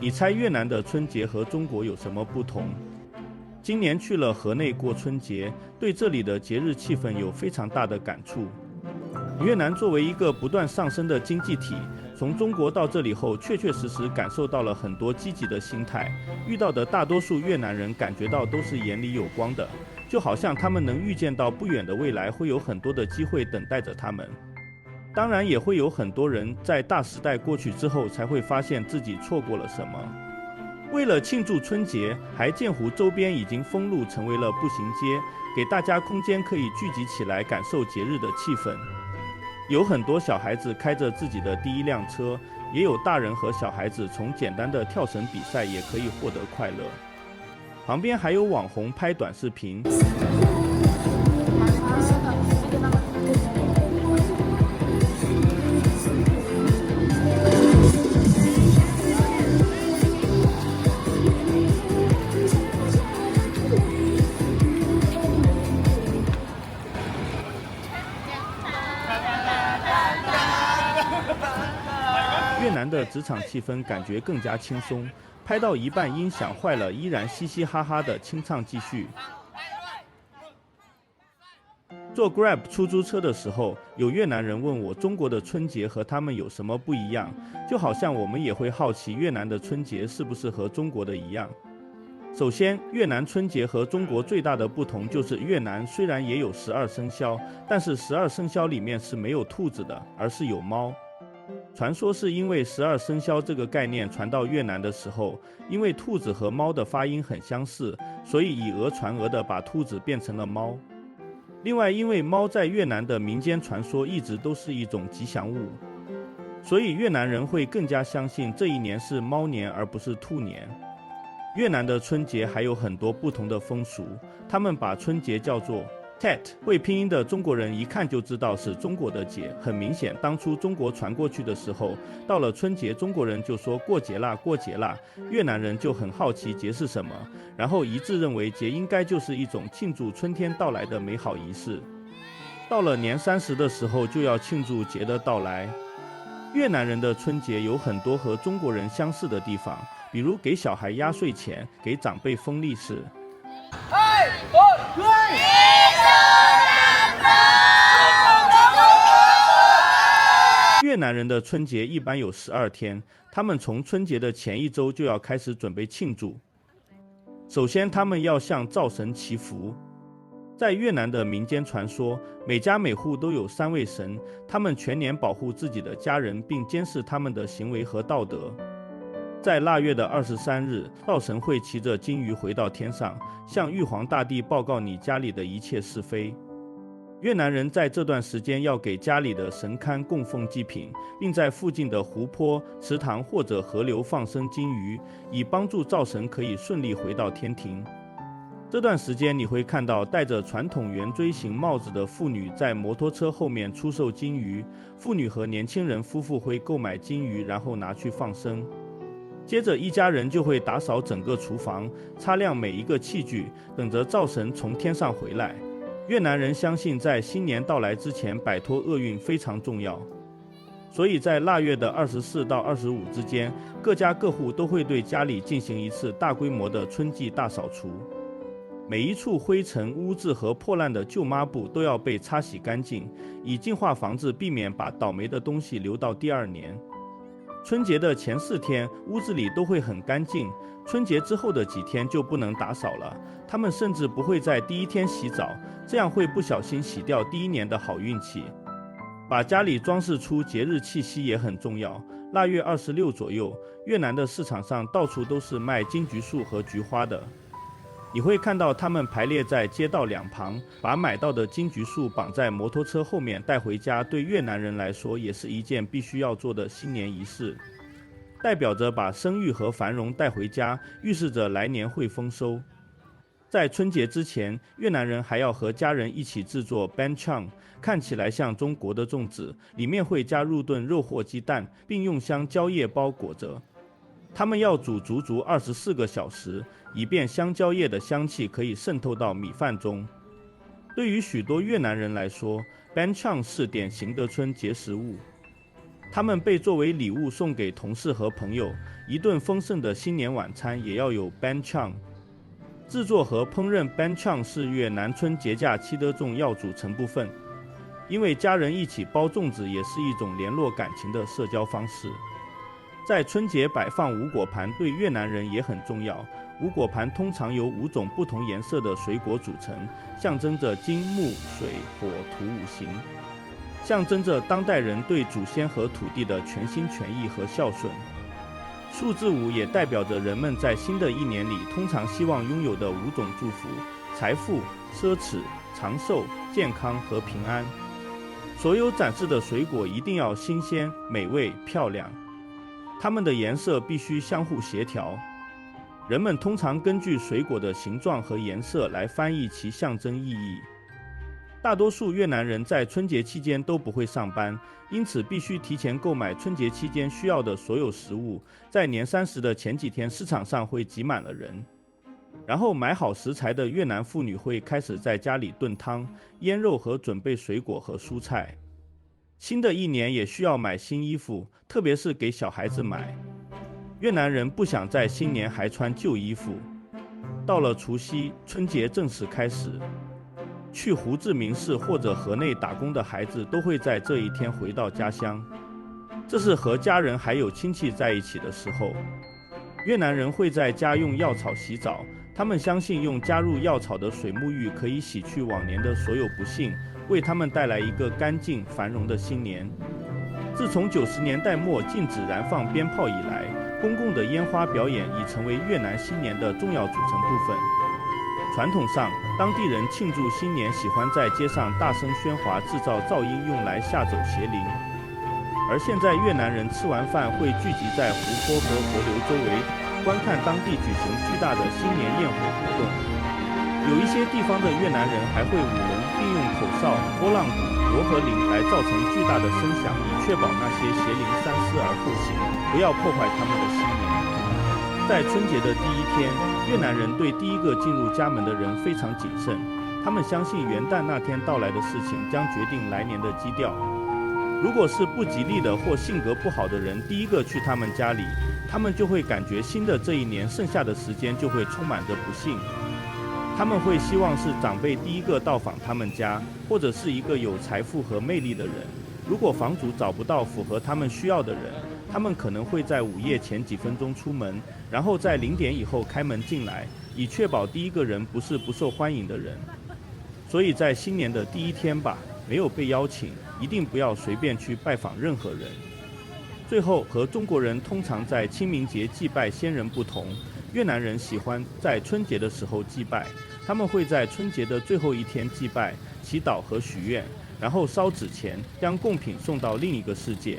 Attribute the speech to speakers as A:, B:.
A: 你猜越南的春节和中国有什么不同？今年去了河内过春节，对这里的节日气氛有非常大的感触。越南作为一个不断上升的经济体，从中国到这里后，确确实实感受到了很多积极的心态。遇到的大多数越南人感觉到都是眼里有光的，就好像他们能预见到不远的未来会有很多的机会等待着他们。当然也会有很多人在大时代过去之后才会发现自己错过了什么。为了庆祝春节，海建湖周边已经封路成为了步行街，给大家空间可以聚集起来感受节日的气氛。有很多小孩子开着自己的第一辆车，也有大人和小孩子从简单的跳绳比赛也可以获得快乐。旁边还有网红拍短视频。越南的职场气氛感觉更加轻松，拍到一半音响坏了，依然嘻嘻哈哈的清唱继续。坐 Grab 出租车的时候，有越南人问我中国的春节和他们有什么不一样，就好像我们也会好奇越南的春节是不是和中国的一样。首先，越南春节和中国最大的不同就是越南虽然也有12生肖，但是12生肖里面是没有兔子的，而是有猫。传说是因为12生肖这个概念传到越南的时候，因为兔子和猫的发音很相似，所以以讹传讹的把兔子变成了猫。另外，因为猫在越南的民间传说一直都是一种吉祥物，所以越南人会更加相信这一年是猫年而不是兔年。越南的春节还有很多不同的风俗，他们把春节叫做 Tet， 会拼音的中国人一看就知道是中国的节。很明显，当初中国传过去的时候，到了春节，中国人就说过节啦，过节啦。越南人就很好奇节是什么，然后一致认为节应该就是一种庆祝春天到来的美好仪式。到了年30的时候，就要庆祝节的到来。越南人的春节有很多和中国人相似的地方，比如给小孩压岁钱，给长辈封利是。越南人的春节一般有12天，他们从春节的前一周就要开始准备庆祝。首先，他们要向灶神祈福。在越南的民间传说，每家每户都有3位神，他们全年保护自己的家人，并监视他们的行为和道德。在腊月的23日，灶神会骑着金鱼回到天上，向玉皇大帝报告你家里的一切是非。越南人在这段时间要给家里的神龛供奉祭品，并在附近的湖泊、池塘或者河流放生金鱼，以帮助灶神可以顺利回到天庭。这段时间你会看到戴着传统圆锥形帽子的妇女在摩托车后面出售金鱼，妇女和年轻人夫妇会购买金鱼，然后拿去放生。接着一家人就会打扫整个厨房，擦亮每一个器具，等着灶神从天上回来。越南人相信在新年到来之前摆脱厄运非常重要，所以在腊月的24到25之间，各家各户都会对家里进行一次大规模的春季大扫除。每一处灰尘、污渍和破烂的旧抹布都要被擦洗干净，以净化房子，避免把倒霉的东西留到第2年。春节的前4天，屋子里都会很干净，春节之后的几天就不能打扫了。他们甚至不会在第1天洗澡，这样会不小心洗掉第1年的好运气。把家里装饰出节日气息也很重要。腊月26左右，越南的市场上到处都是卖金桔树和菊花的。你会看到他们排列在街道两旁，把买到的金桔树绑在摩托车后面带回家，对越南人来说也是一件必须要做的新年仪式，代表着把生育和繁荣带回家，预示着来年会丰收。在春节之前，越南人还要和家人一起制作 bánh chưng， 看起来像中国的粽子，里面会加入炖肉或鸡蛋，并用香蕉叶包裹着。他们要煮足足24个小时，以便香蕉叶的香气可以渗透到米饭中。对于许多越南人来说，bánh chưng 是典型的春节食物。它们被作为礼物送给同事和朋友。一顿丰盛的新年晚餐也要有 banchan。制作和烹饪 banchan 是越南春节假期的重要组成部分，因为家人一起包粽子也是一种联络感情的社交方式。在春节摆放五果盘对越南人也很重要。五果盘通常由5种不同颜色的水果组成，象征着金、木、水、火、土5行，象征着当代人对祖先和土地的全心全意和孝顺。数字5也代表着人们在新的一年里通常希望拥有的5种祝福：财富、奢侈、长寿、健康和平安。所有展示的水果一定要新鲜、美味、漂亮，它们的颜色必须相互协调。人们通常根据水果的形状和颜色来翻译其象征意义。大多数越南人在春节期间都不会上班，因此必须提前购买春节期间需要的所有食物。在年30的前几天，市场上会挤满了人。然后买好食材的越南妇女会开始在家里炖汤、腌肉和准备水果和蔬菜。新的一年也需要买新衣服，特别是给小孩子买。越南人不想在新年还穿旧衣服。到了除夕，春节正式开始。去胡志明市或者河内打工的孩子都会在这一天回到家乡，这是和家人还有亲戚在一起的时候。越南人会在家用药草洗澡，他们相信用加入药草的水沐浴可以洗去往年的所有不幸，为他们带来一个干净繁荣的新年。自从90年代末禁止燃放鞭炮以来，公共的烟花表演已成为越南新年的重要组成部分。传统上，当地人庆祝新年喜欢在街上大声喧哗，制造噪音用来吓走邪灵。而现在越南人吃完饭会聚集在湖泊和河流周围，观看当地举行巨大的新年焰火活动。有一些地方的越南人还会舞龙，并用口哨、波浪鼓、罗和铃来造成巨大的声响，以确保那些邪灵三思而后行，不要破坏他们的新年。在春节的第一天，越南人对第一个进入家门的人非常谨慎，他们相信元旦那天到来的事情将决定来年的基调。如果是不吉利的或性格不好的人第一个去他们家里，他们就会感觉新的这一年剩下的时间就会充满着不幸。他们会希望是长辈第一个到访他们家，或者是一个有财富和魅力的人。如果房主找不到符合他们需要的人，他们可能会在午夜前几分钟出门，然后在0点以后开门进来，以确保第一个人不是不受欢迎的人。所以在新年的第一天吧，没有被邀请，一定不要随便去拜访任何人。最后，和中国人通常在清明节祭拜先人不同，越南人喜欢在春节的时候祭拜。他们会在春节的最后一天祭拜、祈祷和许愿，然后烧纸钱，将贡品送到另一个世界。